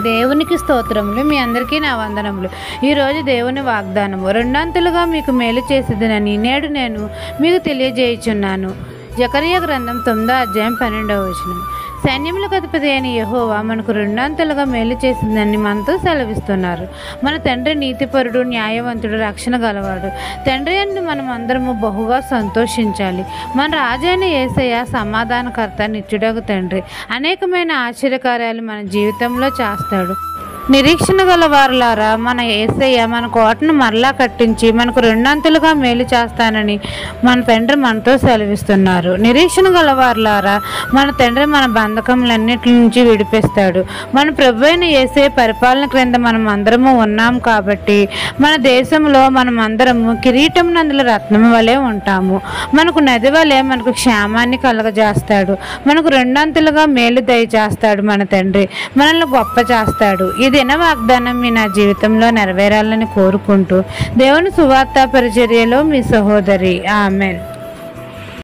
దేవునికి స్తోత్రములు. మీ అందరికీ నా వందనములు. ఈరోజు దేవుని వాగ్దానము, రెండంతలుగా మీకు మేలు చేసేదనని నేడు నేను మీకు తెలియజేయుచున్నాను. జకర్యా గ్రంథం 9వ అధ్యాయం 12వ వచనం. సైన్యములకు అధిపతి అయిన యెహోవా మనకు రెండంతలుగా మేలు చేసిందని మనతో సెలవిస్తున్నారు. మన తండ్రి నీతిపరుడు, న్యాయవంతుడు, రక్షణ గలవాడు. తండ్రి అని మనం అందరము బహుగా సంతోషించాలి. మన రాజైన యేసయ్య సమాధానకర్త, నిత్యుడగు తండ్రి. అనేకమైన ఆశ్చర్యకార్యాలు మన జీవితంలో చేస్తాడు. నిరీక్షణ గల వారులారా, మన యేసయ్య మన కోటను మరలా కట్టించి మనకు రెండంతలుగా మేలు చేస్తానని మన తండ్రి మనతో సెలవిస్తున్నారు. నిరీక్షణ గల వారులారా, మన తండ్రి మన బంధకములన్నిటి నుంచి విడిపిస్తాడు. మన ప్రభు అయిన యేసయ్య పరిపాలన క్రింద మనం అందరము ఉన్నాం కాబట్టి మన దేశంలో మనం అందరము కిరీటం నందుల రత్నము వలె ఉంటాము. మనకు నది వలె మనకు క్షేమాన్ని కలగజేస్తాడు. మనకు రెండంతలుగా మేలు దయచేస్తాడు. మన తండ్రి మనల్ని గొప్ప చేస్తాడు. ఇది వాగ్దానం మీ నా జీవితంలో నెరవేరాలని కోరుకుంటూ దేవుని సువార్త పరిచర్యలో మీ సహోదరి. ఆమెన్.